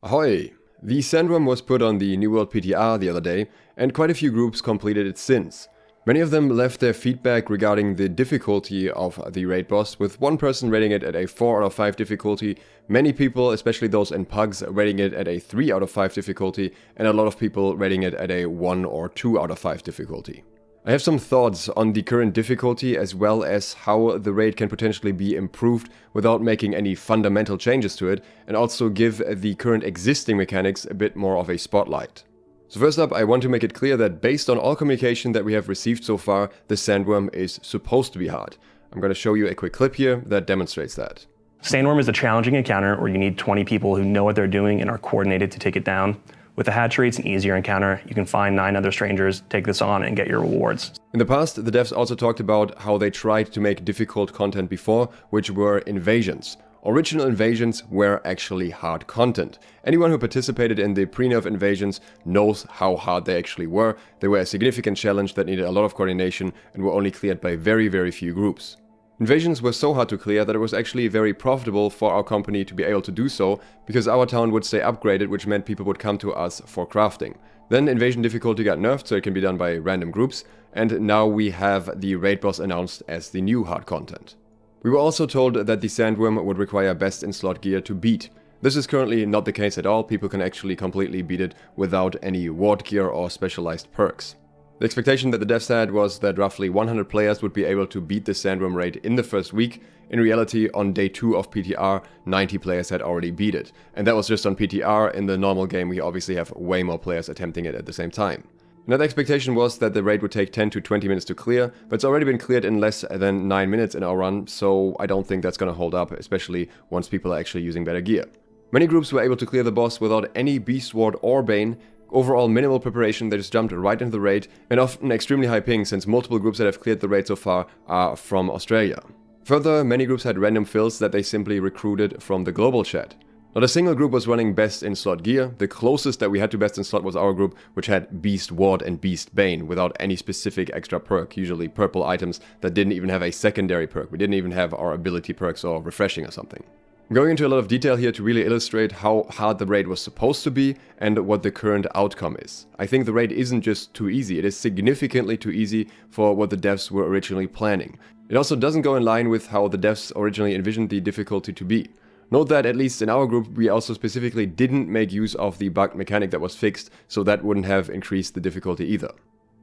Ahoy! The Sandworm was put on the New World PTR the other day, and quite a few groups completed it since. Many of them left their feedback regarding the difficulty of the raid boss, with one person rating it at a 4 out of 5 difficulty, many people, especially those in pugs, rating it at a 3 out of 5 difficulty, and a lot of people rating it at a 1 or 2 out of 5 difficulty. I have some thoughts on the current difficulty as well as how the raid can potentially be improved without making any fundamental changes to it, and also give the current existing mechanics a bit more of a spotlight. So first up, I want to make it clear that based on all communication that we have received so far, the Sandworm is supposed to be hard. I'm going to show you a quick clip here that demonstrates that. Sandworm is a challenging encounter where you need 20 people who know what they're doing and are coordinated to take it down. With the hatchery, it's an easier encounter. You can find 9 other strangers, take this on, and get your rewards. In the past, the devs also talked about how they tried to make difficult content before, which were invasions. Original invasions were actually hard content. Anyone who participated in the pre-nerf invasions knows how hard they actually were. They were a significant challenge that needed a lot of coordination and were only cleared by very few groups. Invasions were so hard to clear that it was actually very profitable for our company to be able to do so, because our town would stay upgraded, which meant people would come to us for crafting. Then invasion difficulty got nerfed, so it can be done by random groups, and now we have the raid boss announced as the new hard content. We were also told that the Sandworm would require best in slot gear to beat. This is currently not the case at all. People can actually completely beat it without any ward gear or specialized perks. The expectation that the devs had was that roughly 100 players would be able to beat the Sandworm raid in the first week. In reality, on day 2 of PTR, 90 players had already beat it. And that was just on PTR. In the normal game, we obviously have way more players attempting it at the same time. Another expectation was that the raid would take 10 to 20 minutes to clear, but it's already been cleared in less than 9 minutes in our run, so I don't think that's gonna hold up, especially once people are actually using better gear. Many groups were able to clear the boss without any Beast Ward or Bane. Overall minimal preparation, they just jumped right into the raid, and often extremely high ping since multiple groups that have cleared the raid so far are from Australia. Further, many groups had random fills that they simply recruited from the global chat. Not a single group was running best in slot gear. The closest that we had to best in slot was our group, which had Beast Ward and Beast Bane without any specific extra perk, usually purple items that didn't even have a secondary perk. We didn't even have our ability perks or refreshing or something. I'm going into a lot of detail here to really illustrate how hard the raid was supposed to be and what the current outcome is. I think the raid isn't just too easy, it is significantly too easy for what the devs were originally planning. It also doesn't go in line with how the devs originally envisioned the difficulty to be. Note that at least in our group we also specifically didn't make use of the bugged mechanic that was fixed, so that wouldn't have increased the difficulty either.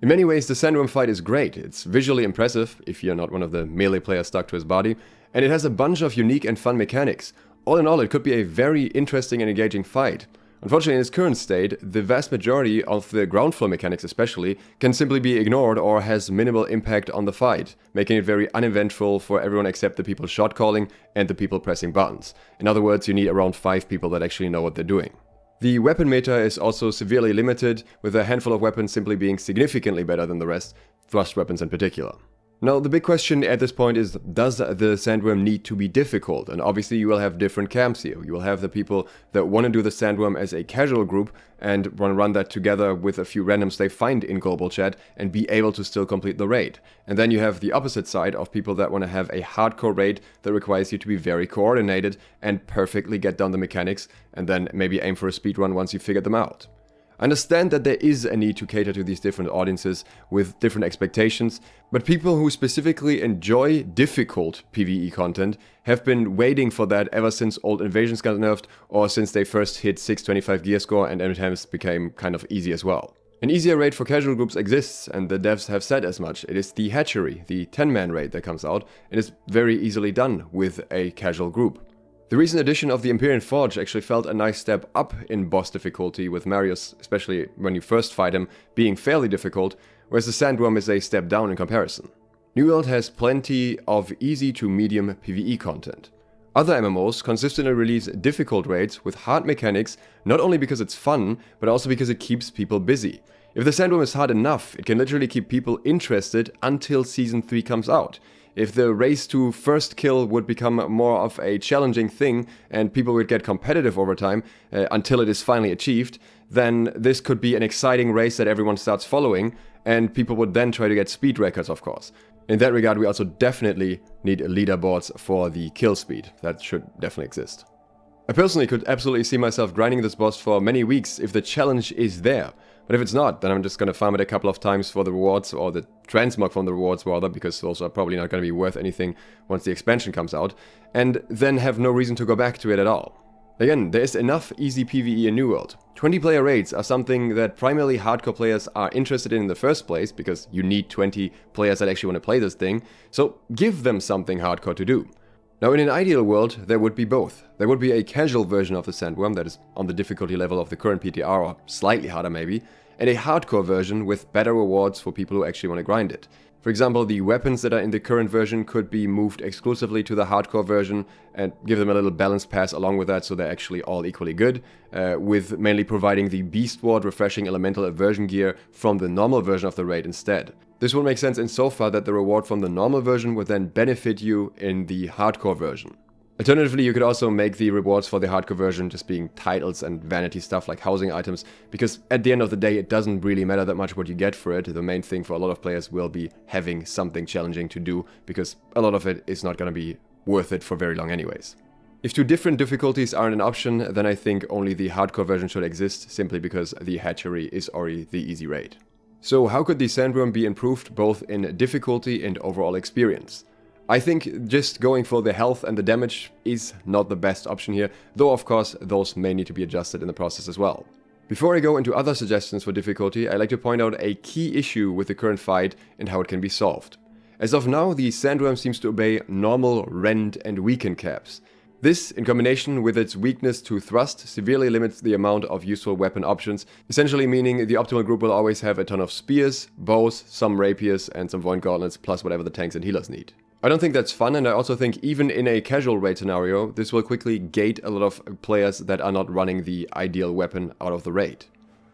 In many ways the Sandworm fight is great. It's visually impressive, if you're not one of the melee players stuck to his body, and it has a bunch of unique and fun mechanics. All in all, it could be a very interesting and engaging fight. Unfortunately, in its current state, the vast majority of the ground floor mechanics especially can simply be ignored or has minimal impact on the fight, making it very uneventful for everyone except the people shot calling and the people pressing buttons. In other words, you need around 5 people that actually know what they're doing. The weapon meta is also severely limited, with a handful of weapons simply being significantly better than the rest, thrust weapons in particular. Now, the big question at this point is, does the Sandworm need to be difficult? And obviously you will have different camps here. You will have the people that want to do the Sandworm as a casual group and want to run that together with a few randoms they find in global chat and be able to still complete the raid. And then you have the opposite side of people that want to have a hardcore raid that requires you to be very coordinated and perfectly get down the mechanics and then maybe aim for a speedrun once you figured them out. I understand that there is a need to cater to these different audiences with different expectations, but people who specifically enjoy difficult PvE content have been waiting for that ever since old invasions got nerfed or since they first hit 625 gear score and MTMs became kind of easy as well. An easier raid for casual groups exists, and the devs have said as much. It is the hatchery, the 10-man raid that comes out, and is very easily done with a casual group. The recent addition of the Empyrean Forge actually felt a nice step up in boss difficulty, with Marius, especially when you first fight him, being fairly difficult, whereas the Sandworm is a step down in comparison. New World has plenty of easy to medium PvE content. Other MMOs consistently release difficult raids with hard mechanics, not only because it's fun, but also because it keeps people busy. If the Sandworm is hard enough, it can literally keep people interested until Season 3 comes out. If the race to first kill would become more of a challenging thing and people would get competitive over time until it is finally achieved, then this could be an exciting race that everyone starts following, and people would then try to get speed records, of course. In that regard, we also definitely need leaderboards for the kill speed. That should definitely exist. I personally could absolutely see myself grinding this boss for many weeks if the challenge is there. But if it's not, then I'm just gonna farm it a couple of times for the rewards, or the transmog from the rewards rather, because those are probably not gonna be worth anything once the expansion comes out, and then have no reason to go back to it at all. Again, there is enough easy PvE in New World. 20-player raids are something that primarily hardcore players are interested in the first place, because you need 20 players that actually want to play this thing, so give them something hardcore to do. Now, in an ideal world, there would be both. There would be a casual version of the Sandworm that is on the difficulty level of the current PTR, or slightly harder maybe, and a hardcore version with better rewards for people who actually want to grind it. For example, the weapons that are in the current version could be moved exclusively to the hardcore version and give them a little balance pass along with that, so they're actually all equally good, with mainly providing the Beast Ward refreshing elemental aversion gear from the normal version of the raid instead. This will make sense insofar that the reward from the normal version would then benefit you in the hardcore version. Alternatively, you could also make the rewards for the hardcore version just being titles and vanity stuff like housing items, because at the end of the day it doesn't really matter that much what you get for it. The main thing for a lot of players will be having something challenging to do, because a lot of it is not going to be worth it for very long anyways. If two different difficulties aren't an option, then I think only the hardcore version should exist, simply because the hatchery is already the easy raid. So how could the Sandworm be improved both in difficulty and overall experience? I think just going for the health and the damage is not the best option here, though of course those may need to be adjusted in the process as well. Before I go into other suggestions for difficulty, I'd like to point out a key issue with the current fight and how it can be solved. As of now, the Sandworm seems to obey normal, rend and weaken caps. This, in combination with its weakness to thrust, severely limits the amount of useful weapon options, essentially meaning the optimal group will always have a ton of spears, bows, some rapiers and some void gauntlets, plus whatever the tanks and healers need. I don't think that's fun, and I also think even in a casual raid scenario, this will quickly gate a lot of players that are not running the ideal weapon out of the raid.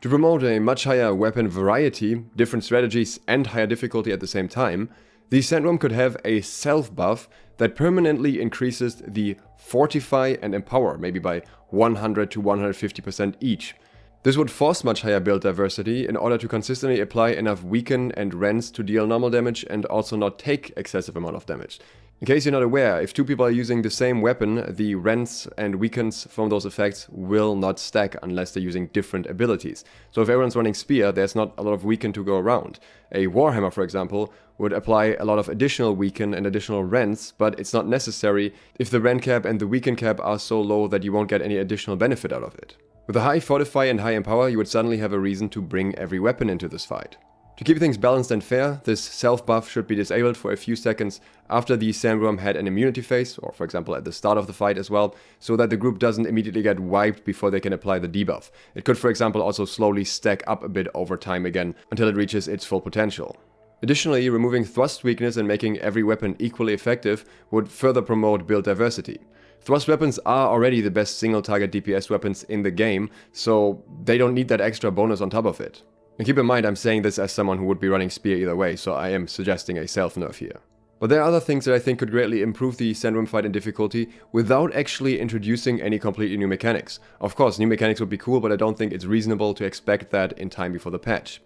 To promote a much higher weapon variety, different strategies and higher difficulty at the same time, the Sandworm could have a self buff that permanently increases the Fortify and Empower, maybe by 100 to 150% each. This would force much higher build diversity in order to consistently apply enough weaken and rends to deal normal damage and also not take excessive amount of damage. In case you're not aware, if two people are using the same weapon, the rends and weakens from those effects will not stack unless they're using different abilities. So if everyone's running Spear, there's not a lot of weaken to go around. A Warhammer, for example, would apply a lot of additional weaken and additional rends, but it's not necessary if the rend cap and the weaken cap are so low that you won't get any additional benefit out of it. With a high Fortify and high Empower, you would suddenly have a reason to bring every weapon into this fight. To keep things balanced and fair, this self-buff should be disabled for a few seconds after the Sandworm had an immunity phase, or for example at the start of the fight as well, so that the group doesn't immediately get wiped before they can apply the debuff. It could for example also slowly stack up a bit over time again, until it reaches its full potential. Additionally, removing thrust weakness and making every weapon equally effective would further promote build diversity. Thrust weapons are already the best single target DPS weapons in the game, so they don't need that extra bonus on top of it. And keep in mind, I'm saying this as someone who would be running Spear either way, so I am suggesting a self-nerf here. But there are other things that I think could greatly improve the Sandworm fight in difficulty without actually introducing any completely new mechanics. Of course, new mechanics would be cool, but I don't think it's reasonable to expect that in time before the patch.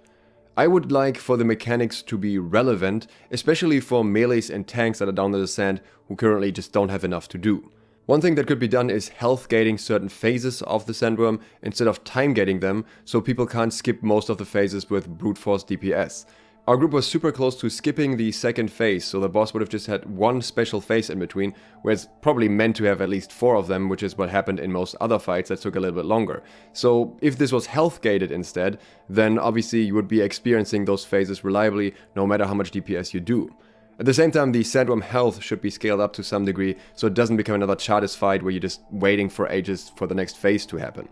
I would like for the mechanics to be relevant, especially for melees and tanks that are down to the sand who currently just don't have enough to do. One thing that could be done is health gating certain phases of the Sandworm instead of time gating them, so people can't skip most of the phases with brute force DPS. Our group was super close to skipping the second phase, so the boss would have just had one special phase in between, where it's probably meant to have at least 4 of them, which is what happened in most other fights that took a little bit longer. So if this was health gated instead, then obviously you would be experiencing those phases reliably no matter how much DPS you do. At the same time, the Sandworm health should be scaled up to some degree, so it doesn't become another Chartist fight where you're just waiting for ages for the next phase to happen.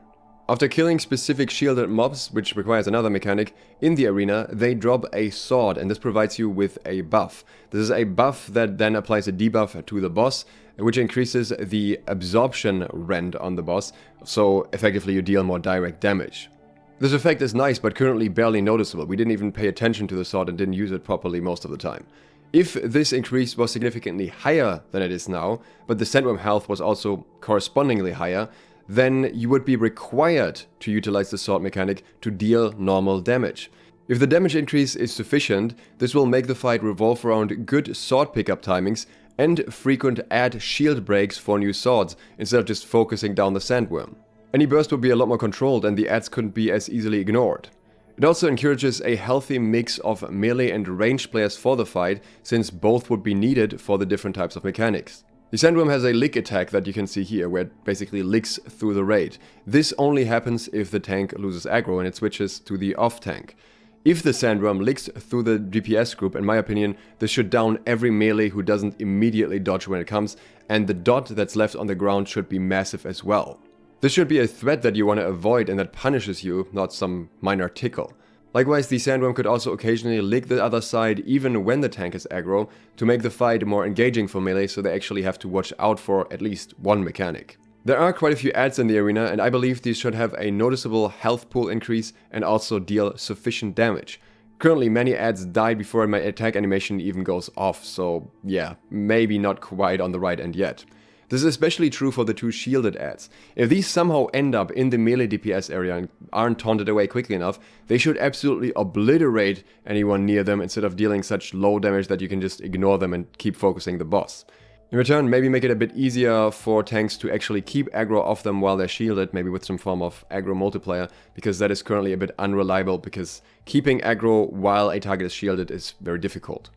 After killing specific shielded mobs, which requires another mechanic, in the arena, they drop a sword, and this provides you with a buff. This is a buff that then applies a debuff to the boss, which increases the absorption rend on the boss, so effectively you deal more direct damage. This effect is nice, but currently barely noticeable. We didn't even pay attention to the sword and didn't use it properly most of the time. If this increase was significantly higher than it is now, but the Sandworm health was also correspondingly higher, then you would be required to utilize the sword mechanic to deal normal damage. If the damage increase is sufficient, this will make the fight revolve around good sword pickup timings and frequent add shield breaks for new swords instead of just focusing down the Sandworm. Any burst would be a lot more controlled and the adds couldn't be as easily ignored. It also encourages a healthy mix of melee and ranged players for the fight, since both would be needed for the different types of mechanics. The Sandworm has a lick attack that you can see here, where it basically licks through the raid. This only happens if the tank loses aggro and it switches to the off tank. If the Sandworm licks through the DPS group, in my opinion, this should down every melee who doesn't immediately dodge when it comes, and the dot that's left on the ground should be massive as well. This should be a threat that you want to avoid and that punishes you, not some minor tickle. Likewise, the Sandworm could also occasionally lick the other side even when the tank is aggro, to make the fight more engaging for melee, so they actually have to watch out for at least one mechanic. There are quite a few adds in the arena, and I believe these should have a noticeable health pool increase and also deal sufficient damage. Currently, many adds die before my attack animation even goes off, so yeah, maybe not quite on the right end yet. This is especially true for the two shielded adds. If these somehow end up in the melee DPS area and aren't taunted away quickly enough, they should absolutely obliterate anyone near them instead of dealing such low damage that you can just ignore them and keep focusing the boss. In return, maybe make it a bit easier for tanks to actually keep aggro off them while they're shielded, maybe with some form of aggro multiplier, because that is currently a bit unreliable, because keeping aggro while a target is shielded is very difficult.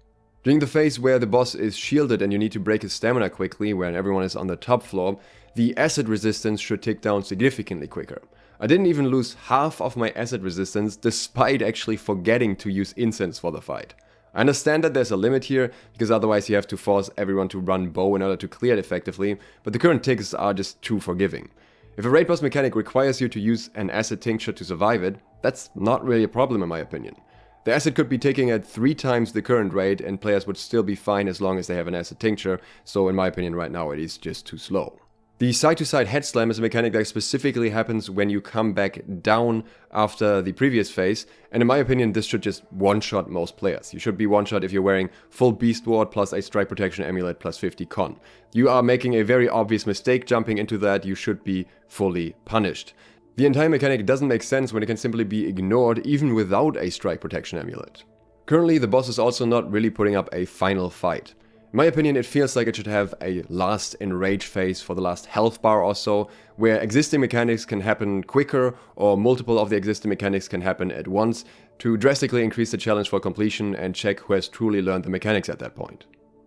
During the phase where the boss is shielded and you need to break his stamina quickly, when everyone is on the top floor, the acid resistance should tick down significantly quicker. I didn't even lose half of my acid resistance despite actually forgetting to use incense for the fight. I understand that there's a limit here, because otherwise you have to force everyone to run bow in order to clear it effectively, but the current ticks are just too forgiving. If a raid boss mechanic requires you to use an acid tincture to survive it, that's not really a problem in my opinion. The acid could be taking at 3 times the current rate and players would still be fine as long as they have an acid tincture, so in my opinion right now it is just too slow. The side-to-side head slam is a mechanic that specifically happens when you come back down after the previous phase, and in my opinion this should just one-shot most players. You should be one-shot if you're wearing full beast ward plus a strike protection amulet plus 50 con. You are making a very obvious mistake jumping into that, you should be fully punished. The entire mechanic doesn't make sense when it can simply be ignored even without a strike protection amulet. Currently the boss is also not really putting up a final fight. In my opinion, it feels like it should have a last enrage phase for the last health bar or so, where existing mechanics can happen quicker or multiple of the existing mechanics can happen at once to drastically increase the challenge for completion and check who has truly learned the mechanics at that point.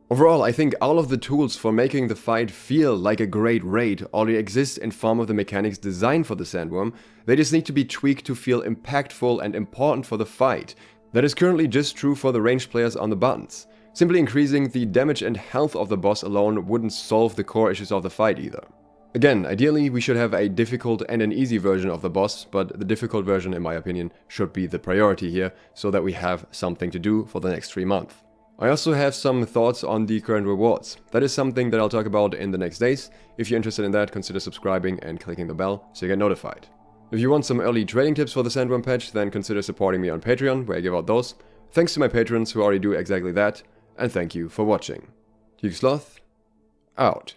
Overall, I think all of the tools for making the fight feel like a great raid already exist in form of the mechanics designed for the Sandworm. They just need to be tweaked to feel impactful and important for the fight. That is currently just true for the ranged players on the buttons. Simply increasing the damage and health of the boss alone wouldn't solve the core issues of the fight either. Again, ideally we should have a difficult and an easy version of the boss, but the difficult version in my opinion should be the priority here, so that we have something to do for the next 3 months. I also have some thoughts on the current rewards. That is something that I'll talk about in the next days. If you're interested in that, consider subscribing and clicking the bell so you get notified. If you want some early trading tips for the Sandworm patch, then consider supporting me on Patreon, where I give out those. Thanks to my patrons who already do exactly that, and thank you for watching. SLOTH, out.